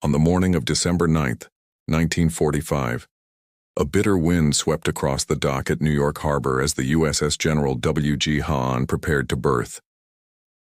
On the morning of December 9th, 1945, a bitter wind swept across the dock at New York Harbor as the USS General W.G. Hahn prepared to berth.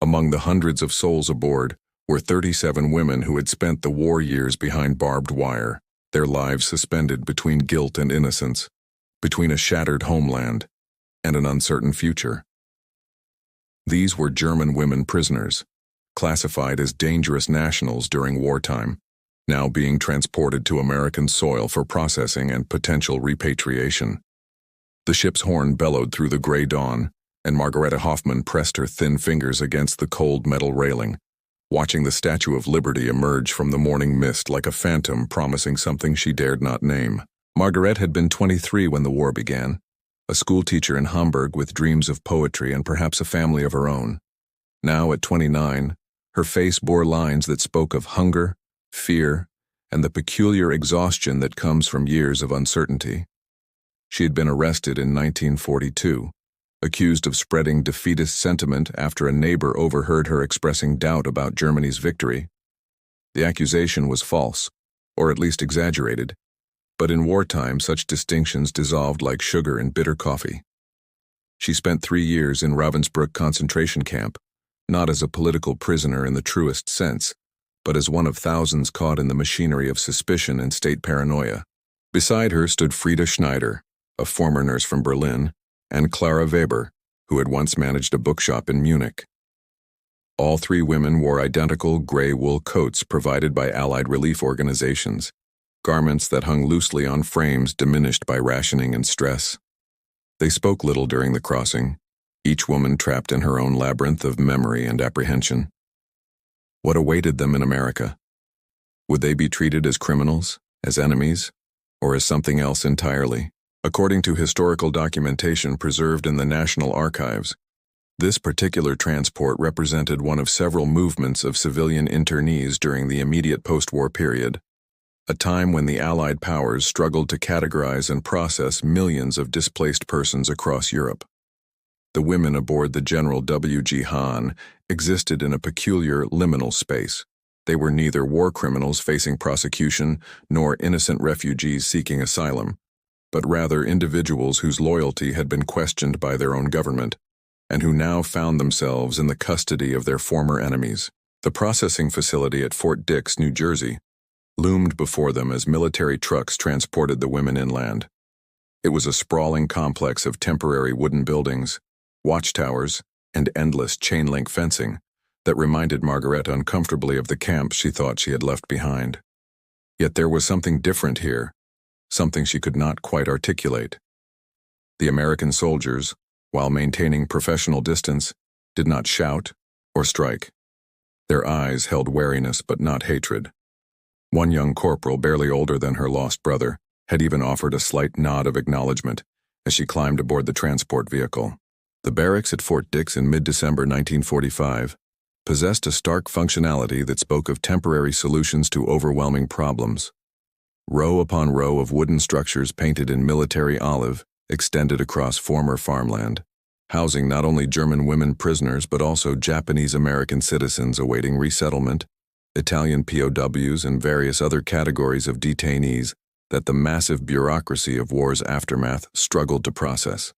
Among the hundreds of souls aboard were 37 women who had spent the war years behind barbed wire, their lives suspended between guilt and innocence, between a shattered homeland and an uncertain future. These were German women prisoners, classified as dangerous nationals during wartime, now being transported to American soil for processing and potential repatriation. The ship's horn bellowed through the gray dawn, and Margareta Hoffman pressed her thin fingers against the cold metal railing, watching the Statue of Liberty emerge from the morning mist like a phantom promising something she dared not name. Margaret had been 23 when the war began, a schoolteacher in Hamburg with dreams of poetry and perhaps a family of her own. Now, at 29, her face bore lines that spoke of hunger, fear, and the peculiar exhaustion that comes from years of uncertainty. She had been arrested in 1942, accused of spreading defeatist sentiment after a neighbor overheard her expressing doubt about Germany's victory. The accusation was false, or at least exaggerated, but in wartime such distinctions dissolved like sugar in bitter coffee. She spent 3 years in Ravensbrück concentration camp, not as a political prisoner in the truest sense, but as one of thousands caught in the machinery of suspicion and state paranoia. Beside her stood Frieda Schneider, a former nurse from Berlin, and Clara Weber, who had once managed a bookshop in Munich. All 3 women wore identical gray wool coats provided by Allied relief organizations, garments that hung loosely on frames diminished by rationing and stress. They spoke little during the crossing, each woman trapped in her own labyrinth of memory and apprehension. What awaited them in America? Would they be treated as criminals, as enemies, or as something else entirely? According to historical documentation preserved in the National Archives, this particular transport represented one of several movements of civilian internees during the immediate post-war period, a time when the Allied powers struggled to categorize and process millions of displaced persons across Europe. The women aboard the General W.G. Hahn existed in a peculiar liminal space. They were neither war criminals facing prosecution nor innocent refugees seeking asylum, but rather individuals whose loyalty had been questioned by their own government, and who now found themselves in the custody of their former enemies. The processing facility at Fort Dix, New Jersey, loomed before them as military trucks transported the women inland. It was a sprawling complex of temporary wooden buildings, watchtowers, and endless chain-link fencing that reminded Margaret uncomfortably of the camp she thought she had left behind. Yet there was something different here, something she could not quite articulate. The American soldiers, while maintaining professional distance, did not shout or strike. Their eyes held wariness but not hatred. One young corporal, barely older than her lost brother, had even offered a slight nod of acknowledgement as she climbed aboard the transport vehicle. The barracks at Fort Dix in mid-December 1945 possessed a stark functionality that spoke of temporary solutions to overwhelming problems. Row upon row of wooden structures painted in military olive extended across former farmland, housing not only German women prisoners but also Japanese-American citizens awaiting resettlement, Italian POWs, and various other categories of detainees that the massive bureaucracy of war's aftermath struggled to process.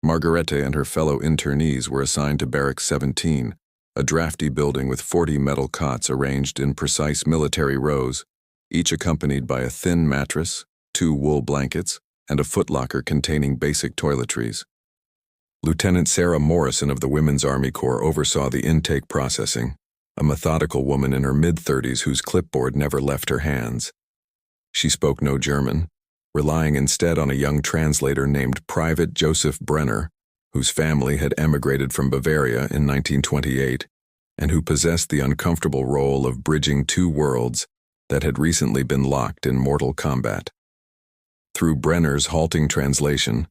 Margarete and her fellow internees were assigned to Barracks 17, a drafty building with 40 metal cots arranged in precise military rows, each accompanied by a thin mattress, 2 wool blankets, and a footlocker containing basic toiletries. Lieutenant Sarah Morrison of the Women's Army Corps oversaw the intake processing, a methodical woman in her mid-30s whose clipboard never left her hands. She spoke no German, relying instead on a young translator named Private Joseph Brenner, whose family had emigrated from Bavaria in 1928 and who possessed the uncomfortable role of bridging 2 worlds that had recently been locked in mortal combat. Through Brenner's halting translation,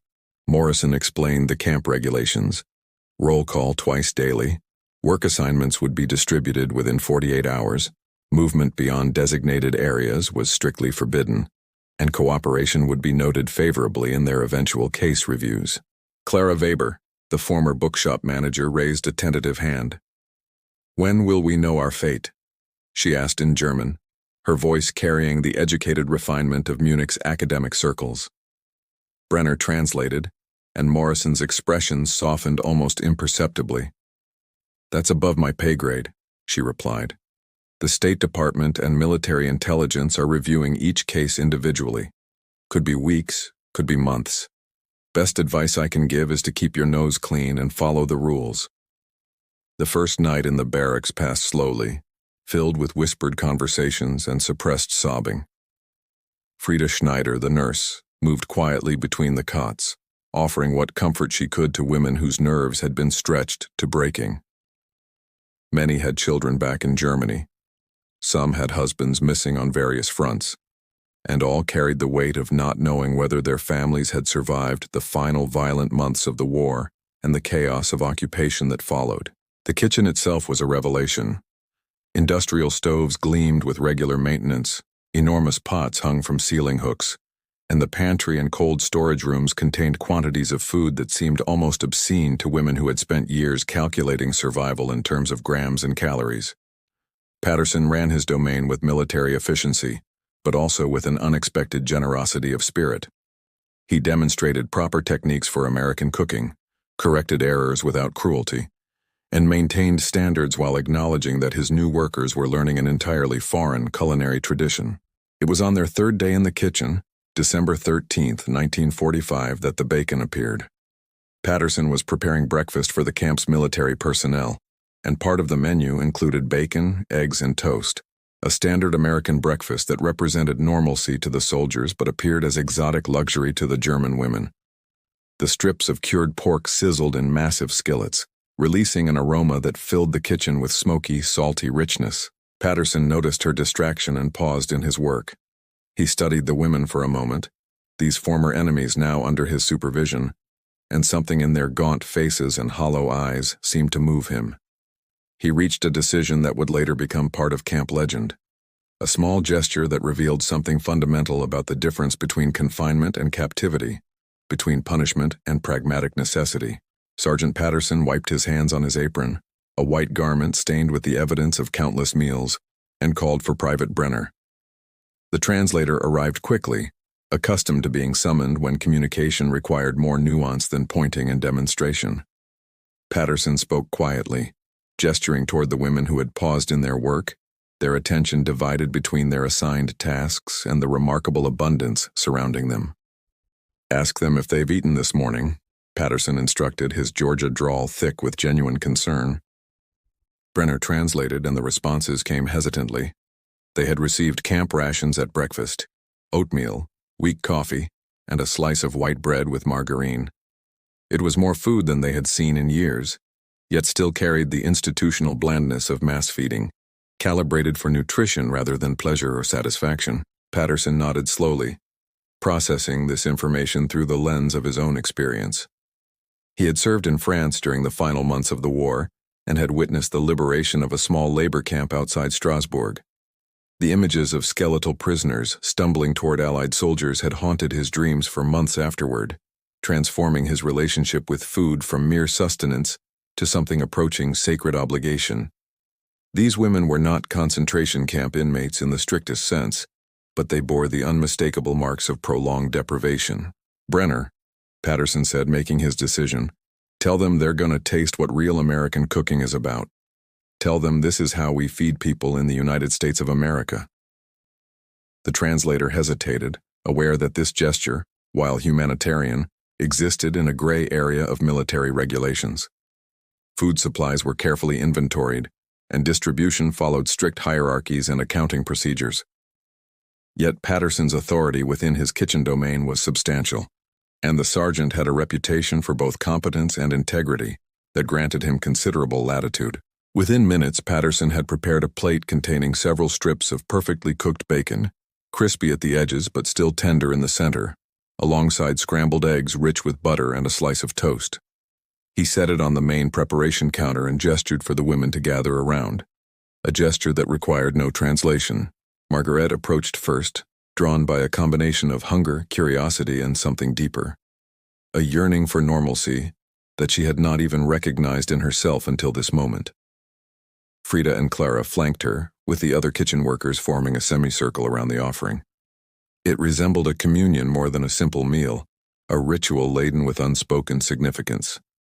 Morrison explained the camp regulations: roll call twice daily, work assignments would be distributed within 48 hours, movement beyond designated areas was strictly forbidden, and cooperation would be noted favorably in their eventual case reviews. Clara Weber, the former bookshop manager, raised a tentative hand. "When will we know our fate?" she asked in German, her voice carrying the educated refinement of Munich's academic circles. Brenner translated, and Morrison's expressions softened almost imperceptibly. "That's above my pay grade," she replied. "The State Department and military intelligence are reviewing each case individually. Could be weeks, could be months. Best advice I can give is to keep your nose clean and follow the rules." The first night in the barracks passed slowly, filled with whispered conversations and suppressed sobbing. Frida Schneider, the nurse, moved quietly between the cots, offering what comfort she could to women whose nerves had been stretched to breaking. Many had children back in Germany. Some had husbands missing on various fronts, and all carried the weight of not knowing whether their families had survived the final violent months of the war and the chaos of occupation that followed. The kitchen itself was a revelation. Industrial stoves gleamed with regular maintenance, enormous pots hung from ceiling hooks, and the pantry and cold storage rooms contained quantities of food that seemed almost obscene to women who had spent years calculating survival in terms of grams and calories. Patterson ran his domain with military efficiency, but also with an unexpected generosity of spirit. He demonstrated proper techniques for American cooking, corrected errors without cruelty, and maintained standards while acknowledging that his new workers were learning an entirely foreign culinary tradition. It was on their third day in the kitchen, December 13th, 1945, that the bacon appeared. Patterson was preparing breakfast for the camp's military personnel, and part of the menu included bacon, eggs, and toast, a standard American breakfast that represented normalcy to the soldiers but appeared as exotic luxury to the German women. The strips of cured pork sizzled in massive skillets, releasing an aroma that filled the kitchen with smoky, salty richness. Patterson noticed her distraction and paused in his work. He studied the women for a moment, these former enemies now under his supervision, and something in their gaunt faces and hollow eyes seemed to move him. He reached a decision that would later become part of camp legend, a small gesture that revealed something fundamental about the difference between confinement and captivity, between punishment and pragmatic necessity. Sergeant Patterson wiped his hands on his apron, a white garment stained with the evidence of countless meals, and called for Private Brenner. The translator arrived quickly, accustomed to being summoned when communication required more nuance than pointing and demonstration. Patterson spoke quietly, gesturing toward the women who had paused in their work, their attention divided between their assigned tasks and the remarkable abundance surrounding them. "Ask them if they've eaten this morning," Patterson instructed, his Georgia drawl thick with genuine concern. Brenner translated, and the responses came hesitantly. They had received camp rations at breakfast, oatmeal, weak coffee, and a slice of white bread with margarine. It was more food than they had seen in years, yet still carried the institutional blandness of mass feeding, calibrated for nutrition rather than pleasure or satisfaction. Patterson nodded slowly, processing this information through the lens of his own experience. He had served in France during the final months of the war and had witnessed the liberation of a small labor camp outside Strasbourg. The images of skeletal prisoners stumbling toward Allied soldiers had haunted his dreams for months afterward, transforming his relationship with food from mere sustenance to something approaching sacred obligation. These women were not concentration camp inmates in the strictest sense, but they bore the unmistakable marks of prolonged deprivation. "Brenner," Patterson said, making his decision, "tell them they're gonna taste what real American cooking is about. Tell them this is how we feed people in the United States of America." The translator hesitated, aware that this gesture, while humanitarian, existed in a gray area of military regulations. Food supplies were carefully inventoried, and distribution followed strict hierarchies and accounting procedures. Yet Patterson's authority within his kitchen domain was substantial, and the sergeant had a reputation for both competence and integrity that granted him considerable latitude. Within minutes, Patterson had prepared a plate containing several strips of perfectly cooked bacon, crispy at the edges but still tender in the center, alongside scrambled eggs rich with butter and a slice of toast. He set it on the main preparation counter and gestured for the women to gather around, a gesture that required no translation. Margaret approached first, drawn by a combination of hunger, curiosity, and something deeper, a yearning for normalcy that she had not even recognized in herself until this moment. Frida and Clara flanked her, with the other kitchen workers forming a semicircle around the offering. It resembled a communion more than a simple meal, a ritual laden with unspoken significance.